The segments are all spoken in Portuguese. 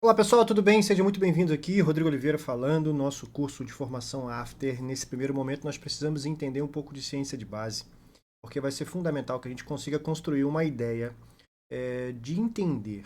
Olá pessoal, tudo bem? Seja muito bem-vindo aqui, Rodrigo Oliveira falando, nosso curso de formação After. Nesse primeiro momento nós precisamos entender um pouco de ciência de base, porque vai ser fundamental que a gente consiga construir uma ideia de entender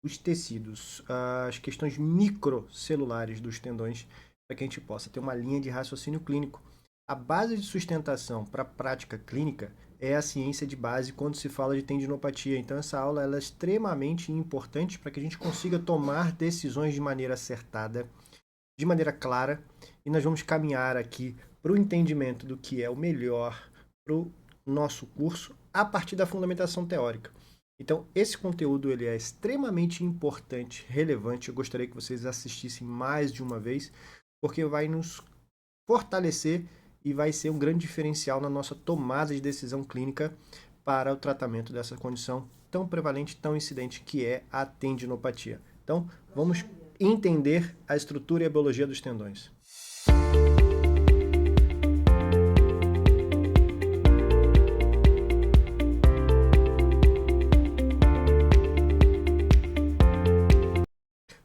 os tecidos, as questões microcelulares dos tendões, para que a gente possa ter uma linha de raciocínio clínico. A base de sustentação para a prática clínica é a ciência de base quando se fala de tendinopatia. Então, essa aula ela é extremamente importante para que a gente consiga tomar decisões de maneira acertada, de maneira clara, e nós vamos caminhar aqui para o entendimento do que é o melhor para o nosso curso a partir da fundamentação teórica. Então, esse conteúdo ele é extremamente importante, relevante. Eu gostaria que vocês assistissem mais de uma vez, porque vai nos fortalecer e vai ser um grande diferencial na nossa tomada de decisão clínica para o tratamento dessa condição tão prevalente, tão incidente que é a tendinopatia. Então, vamos entender a estrutura e a biologia dos tendões.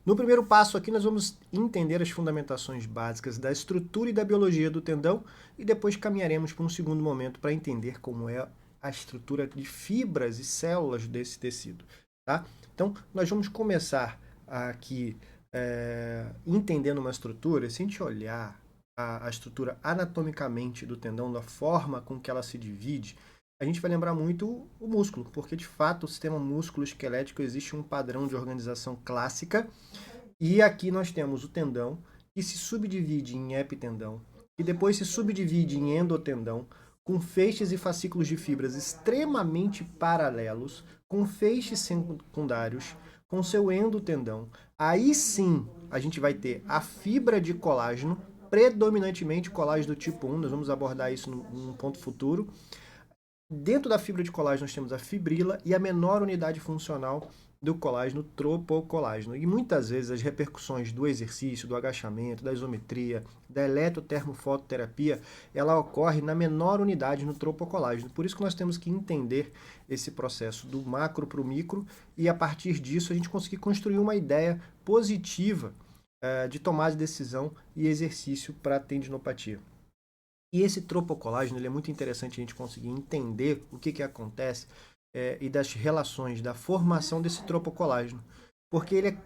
No primeiro passo aqui nós vamos entender as fundamentações básicas da estrutura e da biologia do tendão e depois caminharemos para um segundo momento para entender como é a estrutura de fibras e células desse tecido. Tá? Então nós vamos começar aqui entendendo uma estrutura. Se a gente olhar a estrutura anatomicamente do tendão, da forma com que ela se divide, a gente vai lembrar muito o músculo, porque de fato o sistema músculo-esquelético existe um padrão de organização clássica, e aqui nós temos o tendão, que se subdivide em epitendão, e depois se subdivide em endotendão, com feixes e fascículos de fibras extremamente paralelos, com feixes secundários, com seu endotendão. Aí sim a gente vai ter a fibra de colágeno, predominantemente colágeno do tipo 1, nós vamos abordar isso num ponto futuro. Dentro da fibra de colágeno nós temos a fibrila e a menor unidade funcional do colágeno, tropocolágeno. E muitas vezes as repercussões do exercício, do agachamento, da isometria, da eletrotermofototerapia, ela ocorre na menor unidade no tropocolágeno. Por isso que nós temos que entender esse processo do macro para o micro e a partir disso a gente conseguir construir uma ideia positiva de tomada de decisão e exercício para a tendinopatia. E esse tropocolágeno ele é muito interessante a gente conseguir entender o que acontece e das relações da formação desse tropocolágeno, porque ele é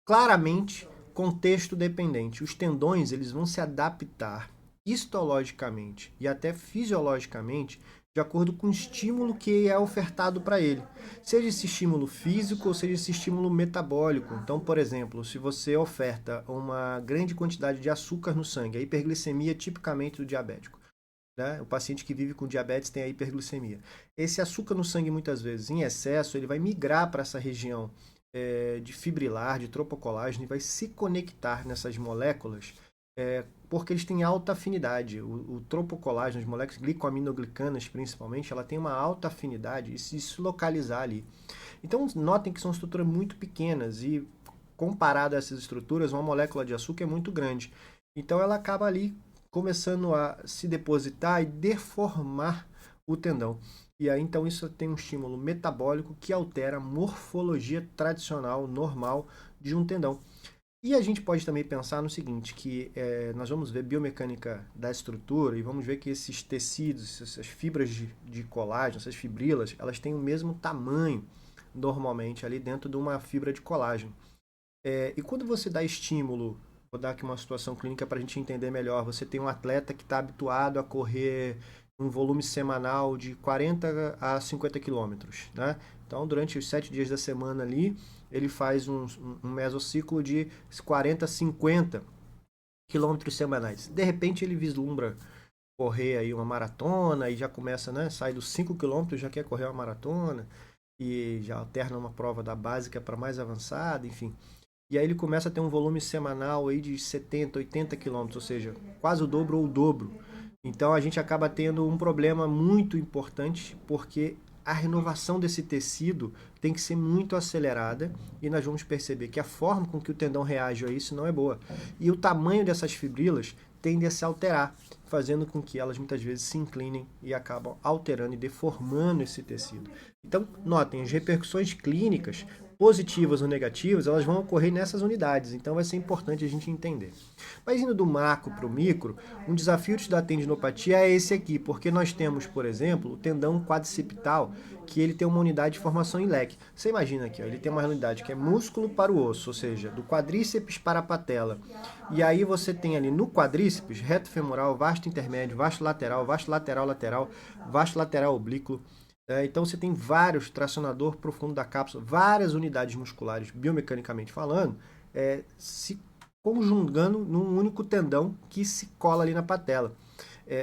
claramente contexto dependente. Os tendões eles vão se adaptar histologicamente e até fisiologicamente de acordo com o estímulo que é ofertado para ele. Seja esse estímulo físico ou seja esse estímulo metabólico. Então, por exemplo, se você oferta uma grande quantidade de açúcar no sangue, a hiperglicemia tipicamente do diabético. Né? O paciente que vive com diabetes tem a hiperglicemia. Esse açúcar no sangue, muitas vezes, em excesso, ele vai migrar para essa região de fibrilar, de tropocolágeno, e vai se conectar nessas moléculas porque eles têm alta afinidade. O tropocolágeno, as moléculas glicoaminoglicanas principalmente, ela tem uma alta afinidade e se localizar ali. Então notem que são estruturas muito pequenas e comparado a essas estruturas, uma molécula de açúcar é muito grande. Então ela acaba ali começando a se depositar e deformar o tendão. E aí então isso tem um estímulo metabólico que altera a morfologia tradicional, normal de um tendão. E a gente pode também pensar no seguinte, que nós vamos ver biomecânica da estrutura e vamos ver que esses tecidos, essas fibras de colágeno, essas fibrilas, elas têm o mesmo tamanho normalmente ali dentro de uma fibra de colágeno. E quando você dá estímulo, vou dar aqui uma situação clínica para a gente entender melhor, você tem um atleta que está habituado a correr um volume semanal de 40 a 50 quilômetros, né? Então, durante os 7 dias da semana ali, ele faz um mesociclo de 40 a 50 quilômetros semanais. De repente, ele vislumbra correr aí uma maratona e já começa, né? Sai dos 5 quilômetros, já quer correr uma maratona e já alterna uma prova da básica para mais avançada, enfim. E aí ele começa a ter um volume semanal aí de 70, 80 quilômetros, ou seja, quase o dobro ou o dobro. Então a gente acaba tendo um problema muito importante, porque a renovação desse tecido tem que ser muito acelerada e nós vamos perceber que a forma com que o tendão reage a isso não é boa. E o tamanho dessas fibrilas tende a se alterar, fazendo com que elas muitas vezes se inclinem e acabam alterando e deformando esse tecido. Então, notem, as repercussões clínicas positivas ou negativas, elas vão ocorrer nessas unidades, então vai ser importante a gente entender. Mas indo do macro para o micro, um desafio de estudar tendinopatia é esse aqui, porque nós temos, por exemplo, o tendão quadricipital, que ele tem uma unidade de formação em leque. Você imagina aqui, ó, ele tem uma unidade que é músculo para o osso, ou seja, do quadríceps para a patela. E aí você tem ali no quadríceps, reto femoral, vasto intermédio, vasto lateral, lateral, vasto lateral oblíquo. Então você tem vários, tracionador profundo da cápsula, várias unidades musculares, biomecanicamente falando, se conjugando num único tendão que se cola ali na patela.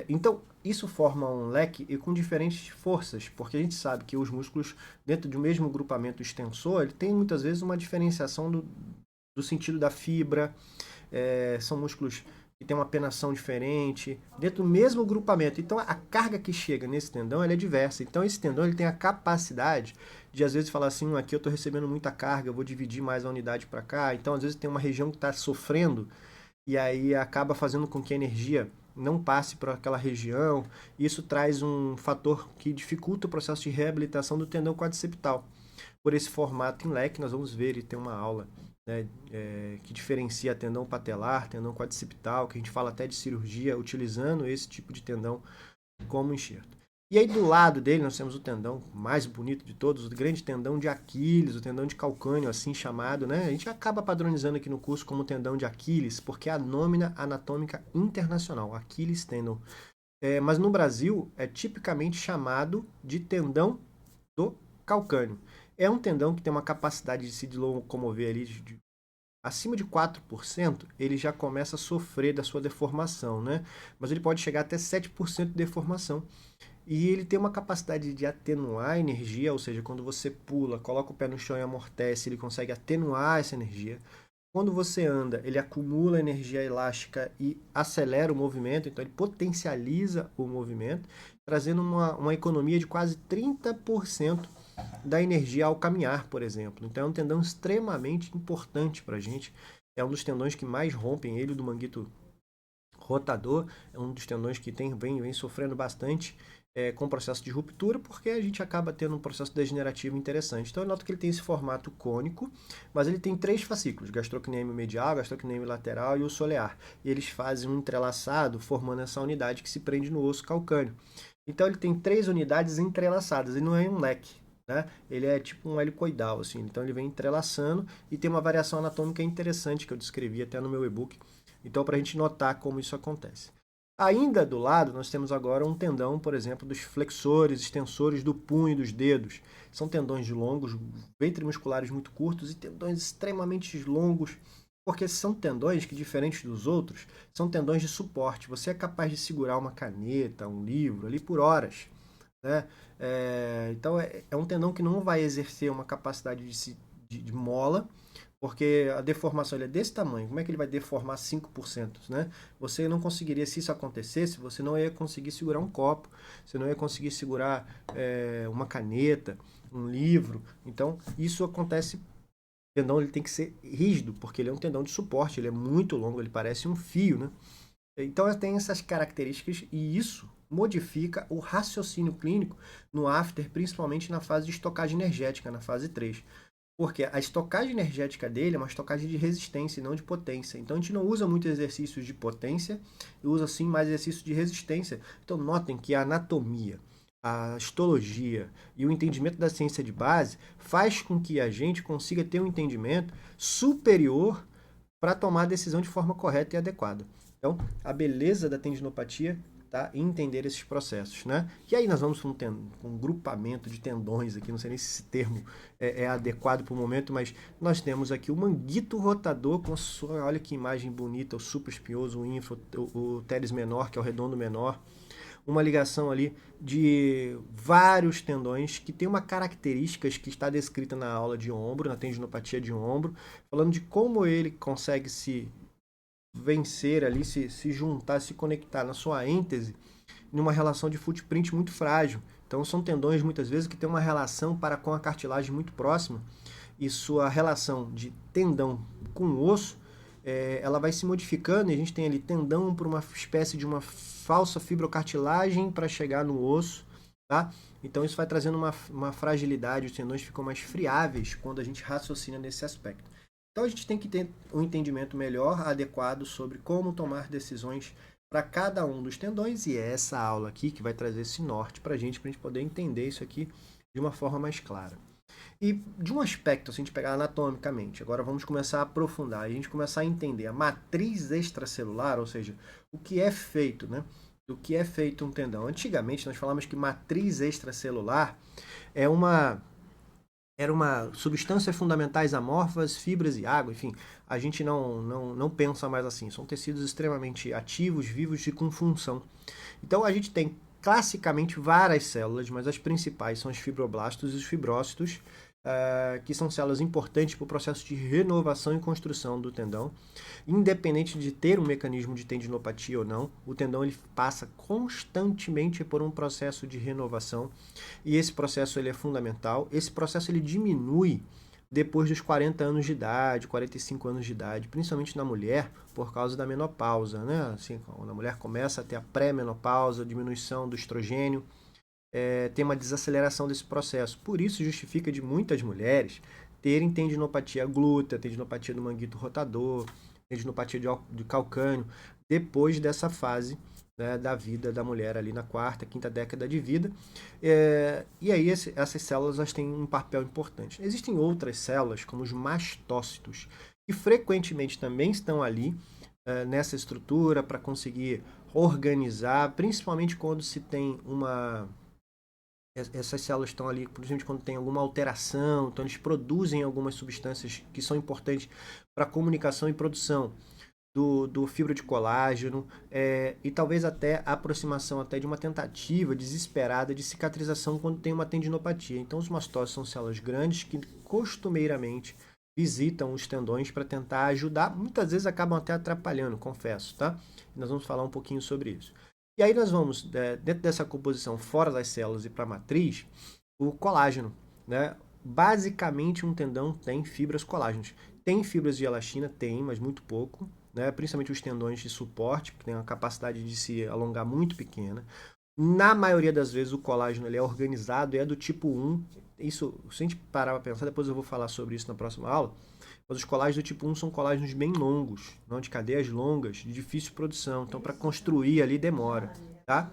Então, isso forma um leque e com diferentes forças, porque a gente sabe que os músculos, dentro do mesmo grupamento extensor, ele tem muitas vezes uma diferenciação do sentido da fibra, são músculos que tem uma penação diferente, dentro do mesmo grupamento. Então, a carga que chega nesse tendão ela é diversa. Então, esse tendão ele tem a capacidade de, às vezes, falar assim, aqui eu estou recebendo muita carga, eu vou dividir mais a unidade para cá. Então, às vezes, tem uma região que está sofrendo e aí acaba fazendo com que a energia não passe por aquela região. Isso traz um fator que dificulta o processo de reabilitação do tendão quadricepital. Por esse formato em leque, nós vamos ver e tem uma aula que diferencia tendão patelar, tendão quadricipital, que a gente fala até de cirurgia, utilizando esse tipo de tendão como enxerto. E aí do lado dele nós temos o tendão mais bonito de todos, o grande tendão de Aquiles, o tendão de calcâneo, assim chamado, né? A gente acaba padronizando aqui no curso como tendão de Aquiles, porque é a nômina anatômica internacional, Aquiles tendon. Mas no Brasil é tipicamente chamado de tendão do calcâneo. É um tendão que tem uma capacidade de se locomover ali acima de 4%, ele já começa a sofrer da sua deformação, né? Mas ele pode chegar até 7% de deformação. E ele tem uma capacidade de atenuar a energia, ou seja, quando você pula, coloca o pé no chão e amortece, ele consegue atenuar essa energia. Quando você anda, ele acumula energia elástica e acelera o movimento, então ele potencializa o movimento, trazendo uma economia de quase 30% da energia ao caminhar, por exemplo. Então é um tendão extremamente importante para a gente. É um dos tendões que mais rompem, ele do manguito rotador. É um dos tendões que vem sofrendo bastante com o processo de ruptura, porque a gente acaba tendo um processo degenerativo interessante. Então eu noto que ele tem esse formato cônico, mas ele tem 3 fascículos, gastrocnêmio medial, gastrocnêmio lateral e o solear. E eles fazem um entrelaçado, formando essa unidade que se prende no osso calcâneo. Então ele tem 3 unidades entrelaçadas, ele não é um leque. Né? Ele é tipo um helicoidal, assim. Então ele vem entrelaçando e tem uma variação anatômica interessante que eu descrevi até no meu e-book. Então, para a gente notar como isso acontece. Ainda do lado, nós temos agora um tendão, por exemplo, dos flexores, extensores do punho e dos dedos. São tendões longos, ventrimusculares muito curtos e tendões extremamente longos, porque são tendões que, diferentes dos outros, são tendões de suporte. Você é capaz de segurar uma caneta, um livro ali por horas. Né? Então é um tendão que não vai exercer uma capacidade de mola, porque a deformação ele é desse tamanho. Como é que ele vai deformar 5%? Né? Você não conseguiria, se isso acontecesse, você não ia conseguir segurar um copo, você não ia conseguir segurar uma caneta, um livro. Então isso acontece. O tendão ele tem que ser rígido, porque ele é um tendão de suporte, ele é muito longo, ele parece um fio. Né? Então tem essas características e isso modifica o raciocínio clínico no after, principalmente na fase de estocagem energética, na fase 3. Porque a estocagem energética dele é uma estocagem de resistência e não de potência. Então a gente não usa muito exercícios de potência, usa sim mais exercícios de resistência. Então notem que a anatomia, a histologia e o entendimento da ciência de base faz com que a gente consiga ter um entendimento superior para tomar a decisão de forma correta e adequada. Então, a beleza da tendinopatia está em entender esses processos, né? E aí nós vamos com um grupamento de tendões aqui, não sei nem se esse termo é adequado para o momento, mas nós temos aqui o manguito rotador com a sua, olha que imagem bonita, o supraespinhoso, o infra, o teres menor, que é o redondo menor, uma ligação ali de vários tendões que tem uma característica que está descrita na aula de ombro, na tendinopatia de ombro, falando de como ele consegue se vencer ali, se juntar, se conectar na sua êntese, numa relação de footprint muito frágil. Então são tendões muitas vezes que têm uma relação com a cartilagem muito próxima e sua relação de tendão com osso, ela vai se modificando e a gente tem ali tendão por uma espécie de uma falsa fibrocartilagem para chegar no osso. tá? Então isso vai trazendo uma fragilidade, os tendões ficam mais friáveis quando a gente raciocina nesse aspecto. Então a gente tem que ter um entendimento melhor, adequado sobre como tomar decisões para cada um dos tendões, e é essa aula aqui que vai trazer esse norte para a gente poder entender isso aqui de uma forma mais clara. E de um aspecto, se a gente pegar anatomicamente, agora vamos começar a aprofundar, a gente começar a entender a matriz extracelular, ou seja, o que é feito, né? Do que é feito um tendão. Antigamente nós falamos que matriz extracelular é era uma substâncias fundamentais amorfas, fibras e água, enfim, a gente não pensa mais assim. São tecidos extremamente ativos, vivos e com função. Então a gente tem classicamente várias células, mas as principais são os fibroblastos e os fibrócitos, que são células importantes para o processo de renovação e construção do tendão. Independente de ter um mecanismo de tendinopatia ou não, o tendão ele passa constantemente por um processo de renovação e esse processo ele é fundamental. Esse processo ele diminui depois dos 40 anos de idade, 45 anos de idade, principalmente na mulher, por causa da menopausa, né? Assim, quando a mulher começa a ter a pré-menopausa, diminuição do estrogênio, tem uma desaceleração desse processo. Por isso justifica de muitas mulheres terem tendinopatia glútea, tendinopatia do manguito rotador, tendinopatia de calcânio, depois dessa fase, né, da vida da mulher ali na quarta, quinta década de vida. E aí essas células elas têm um papel importante. Existem outras células, como os mastócitos, que frequentemente também estão ali nessa estrutura para conseguir organizar, principalmente quando se tem essas células estão ali, principalmente quando tem alguma alteração, então eles produzem algumas substâncias que são importantes para a comunicação e produção do fibra de colágeno, e talvez até a aproximação até de uma tentativa desesperada de cicatrização quando tem uma tendinopatia. Então os mastócitos são células grandes que costumeiramente visitam os tendões para tentar ajudar, muitas vezes acabam até atrapalhando, confesso, tá? Nós vamos falar um pouquinho sobre isso. E aí nós vamos, dentro dessa composição fora das células e para a matriz, o colágeno, né? Basicamente um tendão tem fibras colágenas. Tem fibras de elastina? Tem, mas muito pouco, né? Principalmente os tendões de suporte, que tem uma capacidade de se alongar muito pequena. Na maioria das vezes o colágeno ele é organizado, é do tipo 1. Isso, se a gente parar para pensar, depois eu vou falar sobre isso na próxima aula, mas os colágenos do tipo 1 são colágenos bem longos, não de cadeias longas, de difícil produção. Então, para construir ali demora, tá?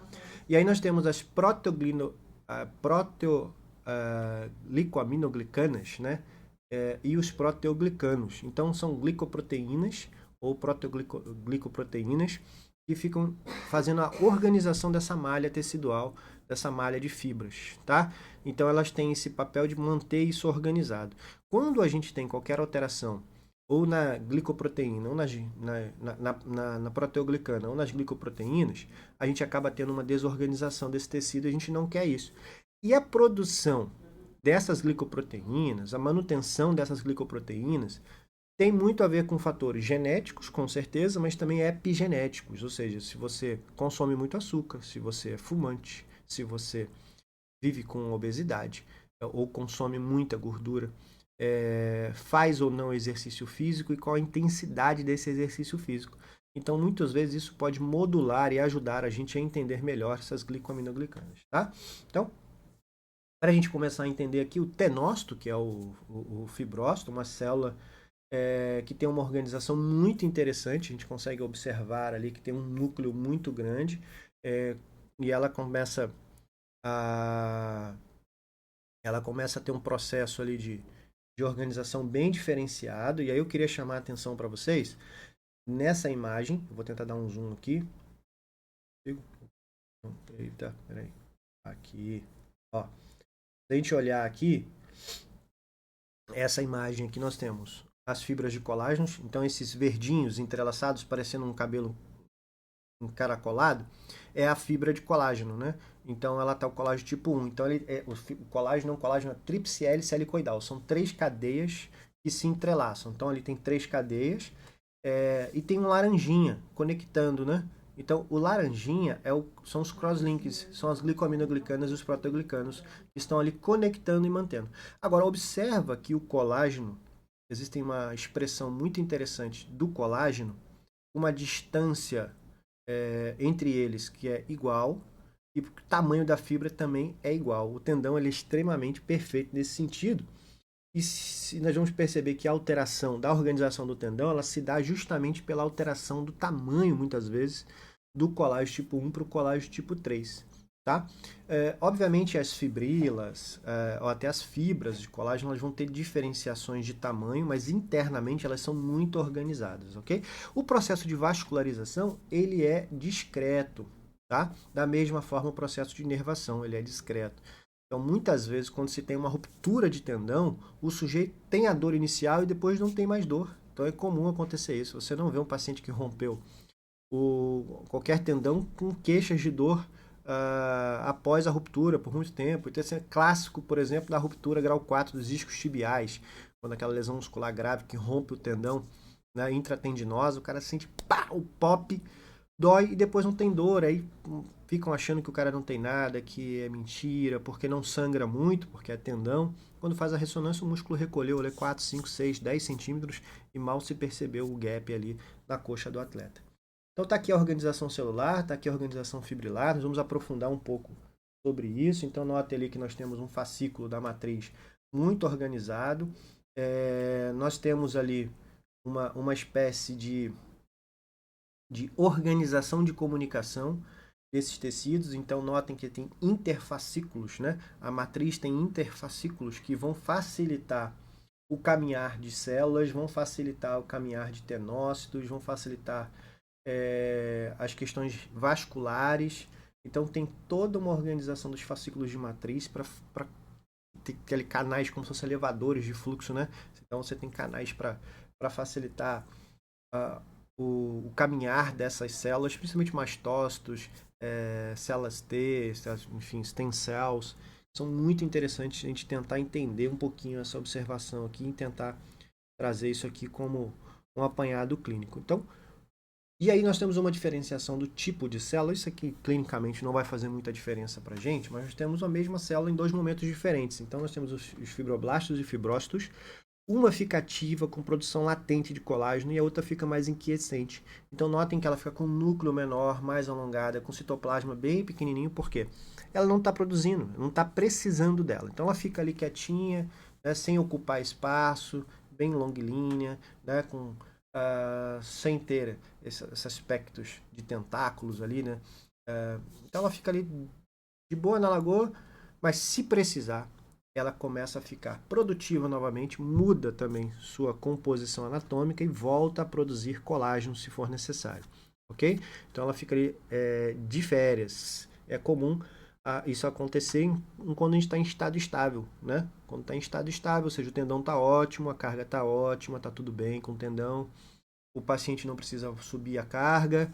E aí nós temos as proteoglicoaminoglicanas, né? E os proteoglicanos. Então, são glicoproteínas ou proteoglicoproteínas que ficam fazendo a organização dessa malha tecidual, dessa malha de fibras, tá? Então elas têm esse papel de manter isso organizado. Quando a gente tem qualquer alteração, ou na glicoproteína, ou na proteoglicana, ou nas glicoproteínas, a gente acaba tendo uma desorganização desse tecido e a gente não quer isso. E a produção dessas glicoproteínas, a manutenção dessas glicoproteínas, tem muito a ver com fatores genéticos, com certeza, mas também epigenéticos, ou seja, se você consome muito açúcar, se você é fumante, se você vive com obesidade ou consome muita gordura, faz ou não exercício físico e qual a intensidade desse exercício físico. Então, muitas vezes isso pode modular e ajudar a gente a entender melhor essas glicoaminoglicanas, tá? Então, para a gente começar a entender aqui o tenócito, que é o fibrócito, uma célula que tem uma organização muito interessante, a gente consegue observar ali que tem um núcleo muito grande, e a, ela começa a ter um processo ali de organização bem diferenciado, e aí eu queria chamar a atenção para vocês, nessa imagem, eu vou tentar dar um zoom aqui, eita, peraí, aqui, ó, se a gente olhar aqui, essa imagem aqui nós temos as fibras de colágeno, então esses verdinhos entrelaçados parecendo um cabelo encaracolado, é a fibra de colágeno, né? Então ela tá o colágeno tipo 1. Então o colágeno é um colágeno tríplice hélice helicoidal. São 3 cadeias que se entrelaçam. Então ele tem 3 cadeias e tem um laranjinha conectando, né? Então o laranjinha são os crosslinks, são as glicoaminoglicanas e os proteoglicanos que estão ali conectando e mantendo. Agora observa que o colágeno, existe uma expressão muito interessante do colágeno, uma distância entre eles que é igual e o tamanho da fibra também é igual. O tendão ele é extremamente perfeito nesse sentido. E se nós vamos perceber que a alteração da organização do tendão, ela se dá justamente pela alteração do tamanho, muitas vezes, do colágeno tipo 1 para o colágeno tipo 3. Tá? Obviamente as fibrilas, ou até as fibras de colágeno, elas vão ter diferenciações de tamanho, mas internamente elas são muito organizadas, ok? O processo de vascularização, ele é discreto, tá? Da mesma forma o processo de inervação, ele é discreto. Então, muitas vezes, quando se tem uma ruptura de tendão, o sujeito tem a dor inicial e depois não tem mais dor. Então, é comum acontecer isso. Você não vê um paciente que rompeu qualquer tendão com queixas de dor após a ruptura por muito tempo. Então, esse é clássico, por exemplo, da ruptura grau 4 dos iscos tibiais, quando aquela lesão muscular grave que rompe o tendão, né, intratendinosa, o cara sente pá, o pop, dói e depois não tem dor. Aí ficam achando que o cara não tem nada, que é mentira, porque não sangra muito, porque é tendão. Quando faz a ressonância, o músculo recolheu 4, 5, 6, 10 centímetros e mal se percebeu o gap ali na coxa do atleta. Então está aqui a organização celular, está aqui a organização fibrilar, nós vamos aprofundar um pouco sobre isso. Então note ali que nós temos um fascículo da matriz muito organizado. Nós temos ali uma espécie de organização de comunicação desses tecidos. Então notem que tem interfascículos, né? A matriz tem interfascículos que vão facilitar o caminhar de células, vão facilitar o caminhar de tenócitos, vão facilitar as questões vasculares. Então tem toda uma organização dos fascículos de matriz para ter aqueles canais como se fossem elevadores de fluxo, né? Então você tem canais para facilitar o caminhar dessas células, principalmente mastócitos, células T, enfim, stem cells. São muito interessantes a gente tentar entender um pouquinho essa observação aqui e tentar trazer isso aqui como um apanhado clínico. Então, e aí nós temos uma diferenciação do tipo de célula. Isso aqui clinicamente não vai fazer muita diferença para a gente, mas nós temos a mesma célula em dois momentos diferentes. Então nós temos os fibroblastos e fibrócitos. Uma fica ativa com produção latente de colágeno e a outra fica mais inquiescente. Então notem que ela fica com um núcleo menor, mais alongada, com citoplasma bem pequenininho. Por quê? Ela não está produzindo, não está precisando dela. Então ela fica ali quietinha, né, sem ocupar espaço, bem longilínea, né, sem ter esses aspectos de tentáculos ali, né? Então ela fica ali de boa na lagoa, mas se precisar, ela começa a ficar produtiva novamente, muda também sua composição anatômica e volta a produzir colágeno se for necessário, ok? Então ela fica ali de férias. É comum isso acontecer quando a gente está em estado estável, né? Quando está em estado estável, ou seja, o tendão está ótimo, a carga está ótima, está tudo bem com o tendão. O paciente não precisa subir a carga,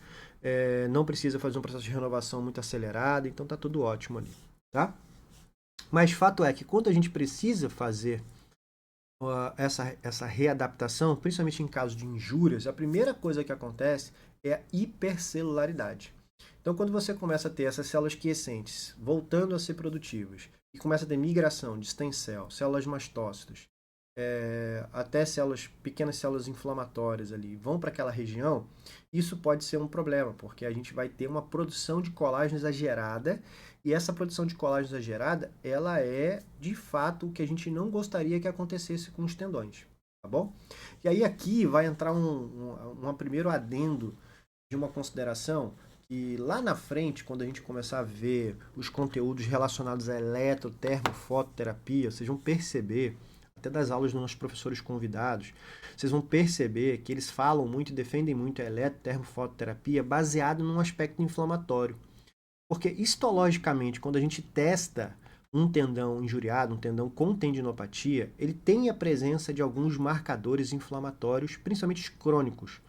não precisa fazer um processo de renovação muito acelerado, então está tudo ótimo ali, tá? Mas fato é que quando a gente precisa fazer essa readaptação, principalmente em caso de injúrias, a primeira coisa que acontece é a hipercelularidade. Então, quando você começa a ter essas células quiescentes voltando a ser produtivas e começa a ter migração de stem cell, células mastócitos, até pequenas células inflamatórias ali, vão para aquela região, isso pode ser um problema, porque a gente vai ter uma produção de colágeno exagerada, e essa produção de colágeno exagerada, ela é, de fato, o que a gente não gostaria que acontecesse com os tendões, tá bom? E aí aqui vai entrar um primeiro adendo de uma consideração que lá na frente, quando a gente começar a ver os conteúdos relacionados à eletrotermofototerapia, vocês vão perceber, até das aulas dos nossos professores convidados, vocês vão perceber que eles falam muito e defendem muito a eletrotermofototerapia baseado num aspecto inflamatório. Porque histologicamente, quando a gente testa um tendão injuriado, um tendão com tendinopatia, ele tem a presença de alguns marcadores inflamatórios, principalmente crônicos,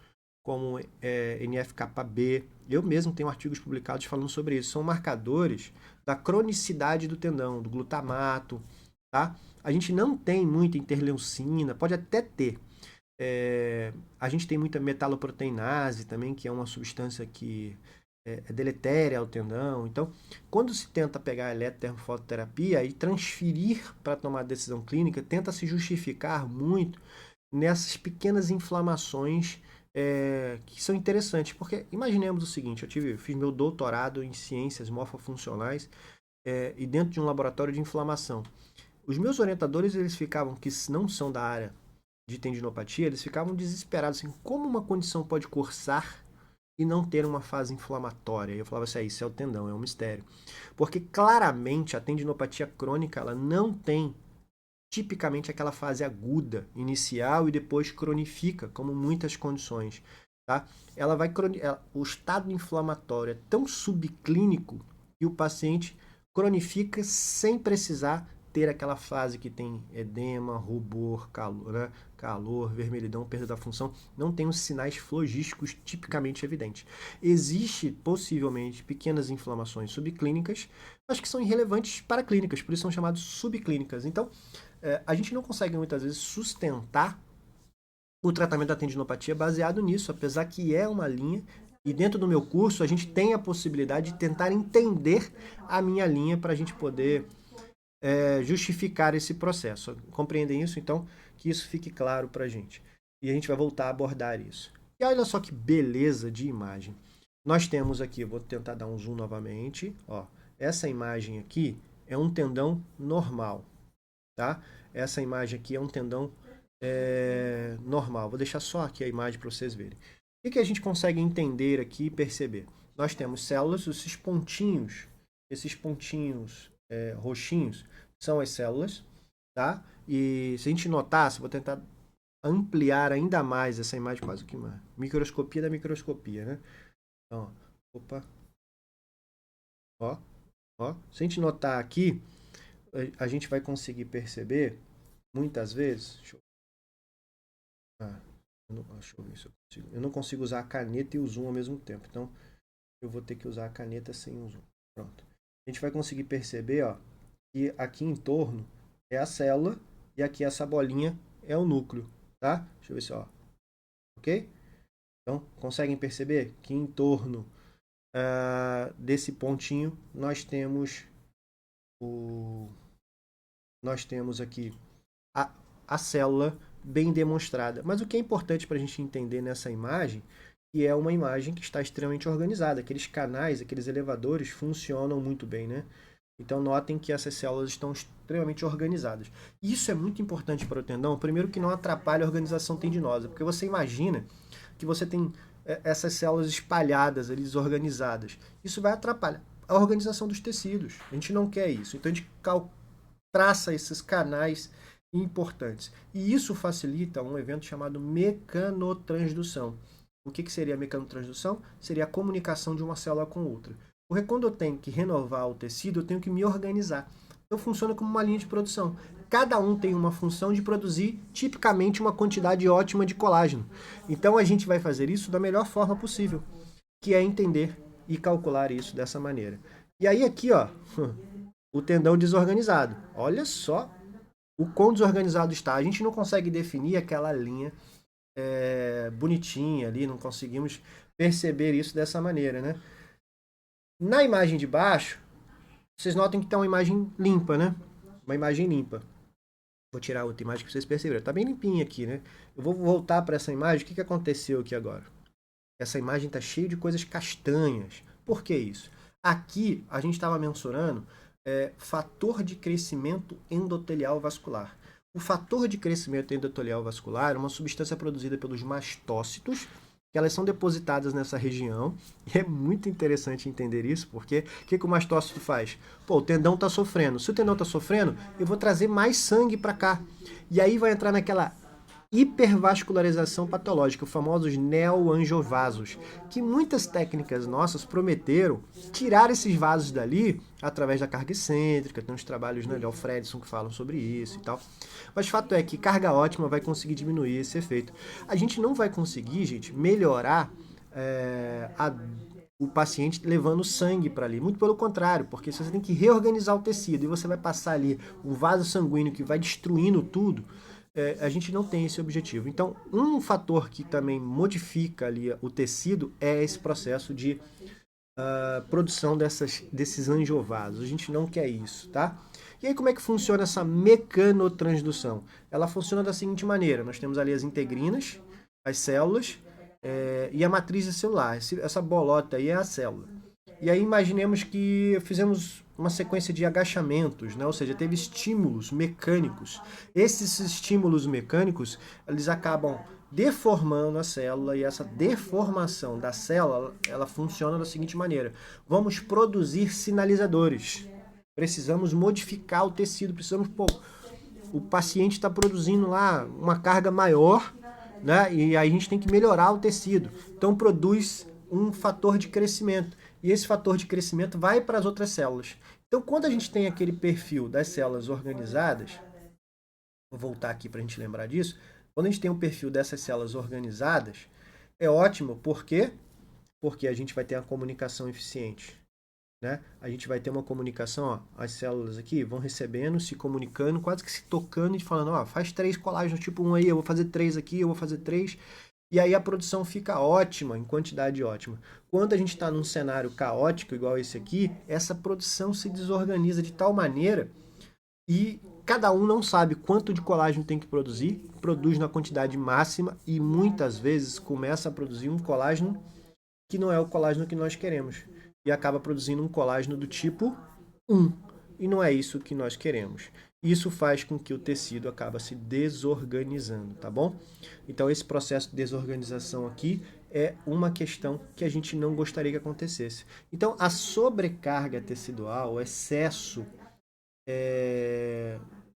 como NF-κB. Eu mesmo tenho artigos publicados falando sobre isso. São marcadores da cronicidade do tendão, do glutamato, tá? A gente não tem muita interleucina, pode até ter. A gente tem muita metaloproteinase também, que é uma substância que é deletéria ao tendão. Então, quando se tenta pegar a eletrotermofototerapia e transferir para tomar decisão clínica, tenta se justificar muito nessas pequenas inflamações que são interessantes, porque imaginemos o seguinte, fiz meu doutorado em ciências morfofuncionais e dentro de um laboratório de inflamação. Os meus orientadores, eles ficavam, que não são da área de tendinopatia, eles ficavam desesperados, assim, como uma condição pode cursar e não ter uma fase inflamatória? E eu falava assim, isso é o tendão, é um mistério. Porque claramente a tendinopatia crônica, ela não tem tipicamente aquela fase aguda, inicial, e depois cronifica, como muitas condições. Tá? O estado inflamatório é tão subclínico que o paciente cronifica sem precisar ter aquela fase que tem edema, rubor, calor, né? Calor, vermelhidão, perda da função, não tem os sinais flogísticos tipicamente evidentes. Existe, possivelmente, pequenas inflamações subclínicas, mas que são irrelevantes para clínicas, por isso são chamadas subclínicas. Então, a gente não consegue muitas vezes sustentar o tratamento da tendinopatia baseado nisso, apesar que é uma linha, e dentro do meu curso a gente tem a possibilidade de tentar entender a minha linha para a gente poder justificar esse processo. Compreendem isso? Então, que isso fique claro para a gente. E a gente vai voltar a abordar isso. E olha só que beleza de imagem. Nós temos aqui, eu vou tentar dar um zoom novamente. Ó, essa imagem aqui é um tendão normal. Tá? Essa imagem aqui é um tendão normal. Vou deixar só aqui a imagem para vocês verem. O que a gente consegue entender aqui e perceber? Nós temos células, esses pontinhos roxinhos, são as células, tá? E se a gente notar, vou tentar ampliar ainda mais essa imagem, quase que uma microscopia da microscopia, né? Então, opa. Ó. Se a gente notar aqui, a gente vai conseguir perceber, muitas vezes... Deixa eu ver se eu consigo. Eu não consigo usar a caneta e o zoom ao mesmo tempo, então eu vou ter que usar a caneta sem o zoom. Pronto. A gente vai conseguir perceber, ó, que aqui em torno é a célula e aqui essa bolinha é o núcleo, tá? Deixa eu ver se, ó. Ok? Então, conseguem perceber que em torno desse pontinho nós temos aqui a célula bem demonstrada. Mas o que é importante para a gente entender nessa imagem, que é uma imagem que está extremamente organizada. Aqueles canais, aqueles elevadores funcionam muito bem, né? Então notem que essas células estão extremamente organizadas. Isso é muito importante para o tendão, primeiro que não atrapalha a organização tendinosa, porque você imagina que você tem essas células espalhadas, ali, desorganizadas. Isso vai atrapalhar a organização dos tecidos. A gente não quer isso. Então a gente traça esses canais importantes. E isso facilita um evento chamado mecanotransdução. O que seria a mecanotransdução? Seria a comunicação de uma célula com outra. Porque quando eu tenho que renovar o tecido, eu tenho que me organizar. Então funciona como uma linha de produção. Cada um tem uma função de produzir tipicamente uma quantidade ótima de colágeno. Então a gente vai fazer isso da melhor forma possível, que é entender e calcular isso dessa maneira. E aí aqui, ó, o tendão desorganizado. Olha só o quão desorganizado está. A gente não consegue definir aquela linha bonitinha ali, não conseguimos perceber isso dessa maneira, né? Na imagem de baixo, vocês notem que está uma imagem limpa, né? Uma imagem limpa. Vou tirar outra imagem para vocês perceberem. Está bem limpinha aqui, né? Eu vou voltar para essa imagem. O que aconteceu aqui agora? Essa imagem está cheia de coisas castanhas. Por que isso? Aqui a gente estava mensurando fator de crescimento endotelial vascular. O fator de crescimento endotelial vascular é uma substância produzida pelos mastócitos, que elas são depositadas nessa região. E é muito interessante entender isso, porque o que o mastócito faz? Pô, o tendão está sofrendo. Se o tendão está sofrendo, eu vou trazer mais sangue para cá. E aí vai entrar naquela hipervascularização patológica, os famosos neoangiovasos, que muitas técnicas nossas prometeram tirar esses vasos dali através da carga excêntrica. Tem uns trabalhos, né, de Alfredson que falam sobre isso e tal. Mas o fato é que carga ótima vai conseguir diminuir esse efeito. A gente não vai conseguir, gente, melhorar o paciente levando sangue para ali. Muito pelo contrário, porque você tem que reorganizar o tecido e você vai passar ali um vaso sanguíneo que vai destruindo tudo. A gente não tem esse objetivo. Então, um fator que também modifica ali o tecido é esse processo de produção desses angiovasos. A gente não quer isso, tá? E aí, como é que funciona essa mecanotransdução? Ela funciona da seguinte maneira. Nós temos ali as integrinas, as células, e a matriz é celular. Essa bolota aí é a célula. E aí imaginemos que fizemos uma sequência de agachamentos, né? Ou seja, teve estímulos mecânicos. Esses estímulos mecânicos, eles acabam deformando a célula, e essa deformação da célula, ela funciona da seguinte maneira: vamos produzir sinalizadores. Precisamos modificar o tecido, precisamos, o paciente está produzindo lá uma carga maior, né? E aí a gente tem que melhorar o tecido. Então produz um fator de crescimento. E esse fator de crescimento vai para as outras células. Então, quando a gente tem aquele perfil das células organizadas, vou voltar aqui para a gente lembrar disso. Quando a gente tem um perfil dessas células organizadas, é ótimo. Por quê? Porque a gente vai ter uma comunicação eficiente. Né? A gente vai ter uma comunicação, ó, as células aqui vão recebendo, se comunicando, quase que se tocando e falando, ó, faz 3 colágenos tipo 1 aí, eu vou fazer 3 aqui, eu vou fazer 3. E aí a produção fica ótima, em quantidade ótima. Quando a gente está num cenário caótico, igual esse aqui, essa produção se desorganiza de tal maneira e cada um não sabe quanto de colágeno tem que produzir, produz na quantidade máxima e muitas vezes começa a produzir um colágeno que não é o colágeno que nós queremos. E acaba produzindo um colágeno do tipo 1. E não é isso que nós queremos. Isso faz com que o tecido acabe se desorganizando, tá bom? Então esse processo de desorganização aqui é uma questão que a gente não gostaria que acontecesse. Então a sobrecarga tecidual, o excesso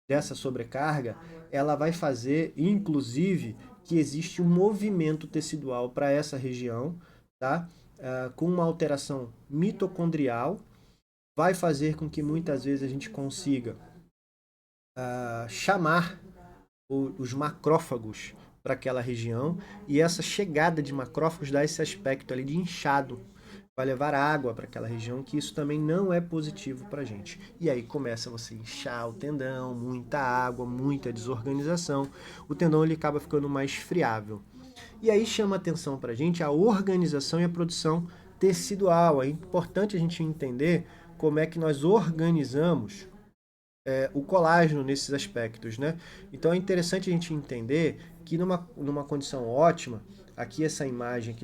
dessa sobrecarga, ela vai fazer, inclusive, que existe um movimento tecidual para essa região, tá? Com uma alteração mitocondrial, vai fazer com que muitas vezes a gente consiga chamar os macrófagos para aquela região, e essa chegada de macrófagos dá esse aspecto ali de inchado, vai levar água para aquela região, que isso também não é positivo para a gente. E aí começa você a inchar o tendão, muita água, muita desorganização, o tendão ele acaba ficando mais friável. E aí chama atenção para a gente a organização e a produção tecidual. É importante a gente entender como é que nós organizamos o colágeno nesses aspectos, né? Então é interessante a gente entender que numa condição ótima, aqui essa imagem,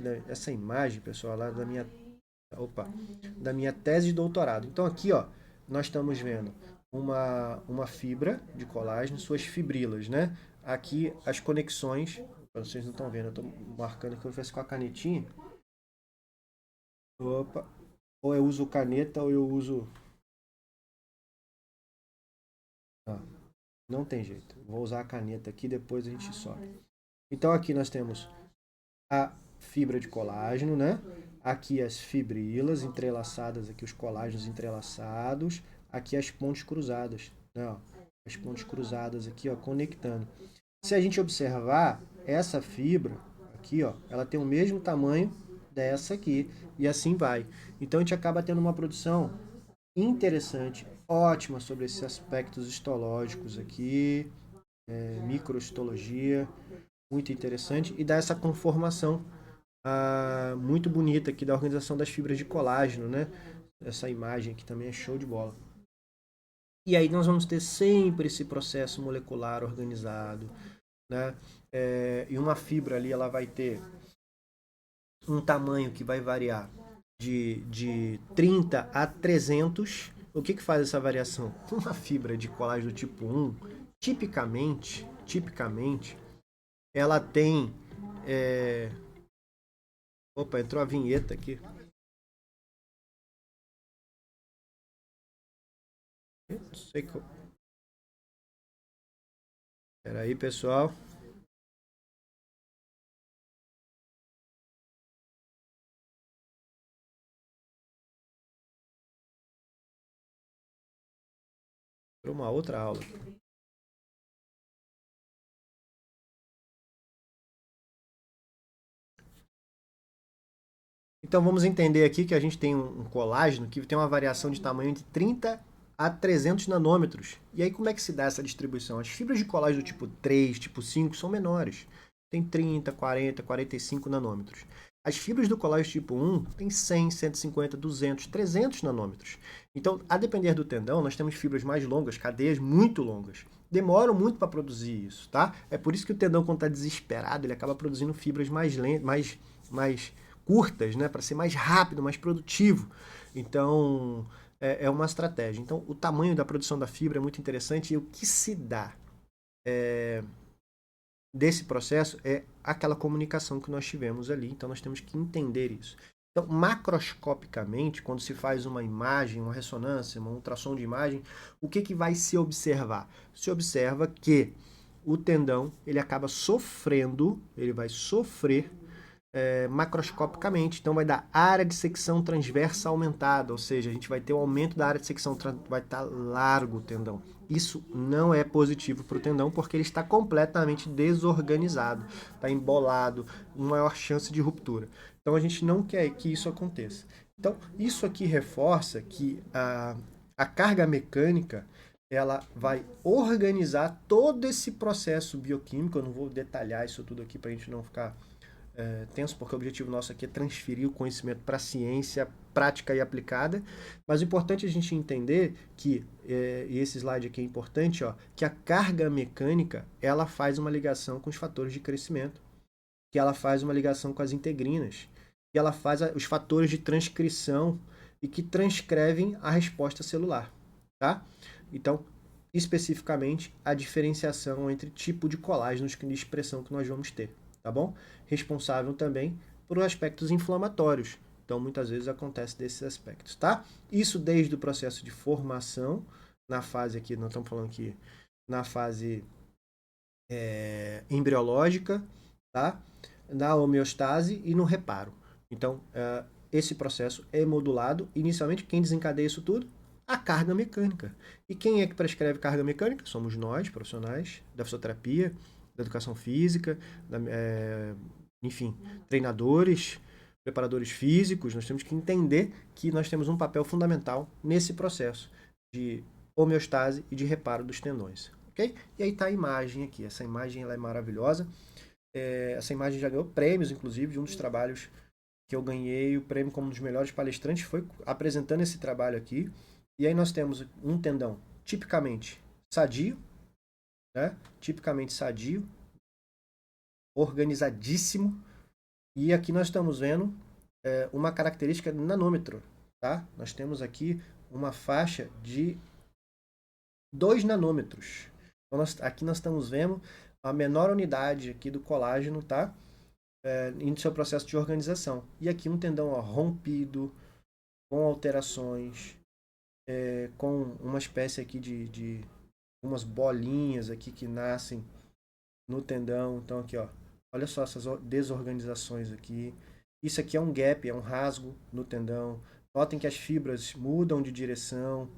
pessoal, lá da minha tese de doutorado. Então aqui, ó, nós estamos vendo uma fibra de colágeno, suas fibrilas, né? Aqui as conexões, vocês não estão vendo, eu estou marcando aqui, eu faço com a canetinha. Opa, ou eu uso caneta ou eu uso... não tem jeito, vou usar a caneta aqui, depois a gente sobe. Então aqui nós temos a fibra de colágeno, né? Aqui as fibrilas entrelaçadas, aqui os colágenos entrelaçados, aqui as pontes cruzadas, né? Ó, as pontes cruzadas aqui, ó, conectando. Se a gente observar, essa fibra aqui, ó, ela tem o mesmo tamanho dessa aqui, e assim vai. Então a gente acaba tendo uma produção interessante, ótima sobre esses aspectos histológicos aqui, microhistologia, muito interessante, e dá essa conformação muito bonita aqui da organização das fibras de colágeno, né? Essa imagem aqui também é show de bola. E aí nós vamos ter sempre esse processo molecular organizado, né? E uma fibra ali, ela vai ter um tamanho que vai variar de 30 a 300. O que faz essa variação? Uma fibra de colágeno tipo 1, tipicamente, ela tem... Opa, entrou a vinheta aqui. Não sei que... Espera aí, pessoal. Para uma outra aula. Então vamos entender aqui que a gente tem um colágeno que tem uma variação de tamanho de 30 a 300 nanômetros. E aí como é que se dá essa distribuição? As fibras de colágeno tipo 3, tipo 5 são menores. Tem 30, 40, 45 nanômetros. As fibras do colágeno tipo 1 tem 100, 150, 200, 300 nanômetros. Então, a depender do tendão, nós temos fibras mais longas, cadeias muito longas. demoram muito para produzir isso, tá? É por isso que o tendão, quando está desesperado, ele acaba produzindo fibras mais lentas, mais curtas, né? Para ser mais rápido, mais produtivo. Então, é uma estratégia. Então, o tamanho da produção da fibra é muito interessante e o que se dá desse processo é aquela comunicação que nós tivemos ali. Então, nós temos que entender isso. Então, macroscopicamente, quando se faz uma imagem, uma ressonância, uma ultrassom de imagem, o que vai se observar? Se observa que o tendão ele acaba sofrendo, ele vai sofrer macroscopicamente. Então, vai dar área de secção transversa aumentada, ou seja, a gente vai ter um aumento da área de secção, vai estar largo o tendão. Isso não é positivo para o tendão porque ele está completamente desorganizado, está embolado, uma maior chance de ruptura. Então, a gente não quer que isso aconteça. Então, isso aqui reforça que a carga mecânica ela vai organizar todo esse processo bioquímico. Eu não vou detalhar isso tudo aqui para a gente não ficar tenso, porque o objetivo nosso aqui é transferir o conhecimento para a ciência prática e aplicada, mas o importante é a gente entender que, e esse slide aqui é importante, ó, que a carga mecânica ela faz uma ligação com os fatores de crescimento, que ela faz uma ligação com as integrinas, que ela faz os fatores de transcrição e que transcrevem a resposta celular, tá? Então, especificamente, a diferenciação entre tipo de colágenos de expressão que nós vamos ter, tá bom? Responsável também por aspectos inflamatórios. Então, muitas vezes acontece desses aspectos, tá? Isso desde o processo de formação, na fase aqui, nós estamos falando aqui, na fase embriológica, tá? Na homeostase e no reparo. Então, esse processo é modulado. Inicialmente, quem desencadeia isso tudo? A carga mecânica. E quem é que prescreve carga mecânica? Somos nós, profissionais da fisioterapia, da educação física, enfim, treinadores, preparadores físicos. Nós temos que entender que nós temos um papel fundamental nesse processo de homeostase e de reparo dos tendões. Okay? E aí está a imagem aqui. Essa imagem ela é maravilhosa. Essa imagem já ganhou prêmios, inclusive, de um dos trabalhos que eu ganhei o prêmio como um dos melhores palestrantes, foi apresentando esse trabalho aqui. E aí nós temos um tendão tipicamente sadio, né? Tipicamente sadio, organizadíssimo. E aqui nós estamos vendo uma característica nanômetro, tá? Nós temos aqui uma faixa de 2 nanômetros. Então, aqui nós estamos vendo a menor unidade aqui do colágeno, tá? Em seu processo de organização. E aqui um tendão rompido, com alterações, com uma espécie aqui de umas bolinhas aqui que nascem no tendão. Então aqui, ó, olha só essas desorganizações aqui. Isso aqui é um gap, é um rasgo no tendão. Notem que as fibras mudam de direção,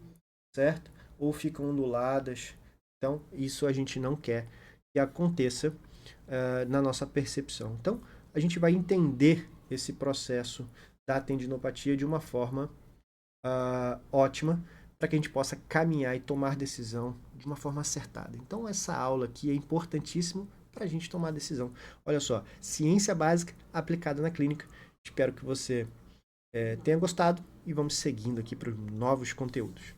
certo? Ou ficam onduladas. Então isso a gente não quer que aconteça na nossa percepção. Então a gente vai entender esse processo da tendinopatia de uma forma ótima para que a gente possa caminhar e tomar decisão de uma forma acertada. Então essa aula aqui é importantíssima para a gente tomar decisão. Olha só, ciência básica aplicada na clínica. Espero que você tenha gostado e vamos seguindo aqui para novos conteúdos.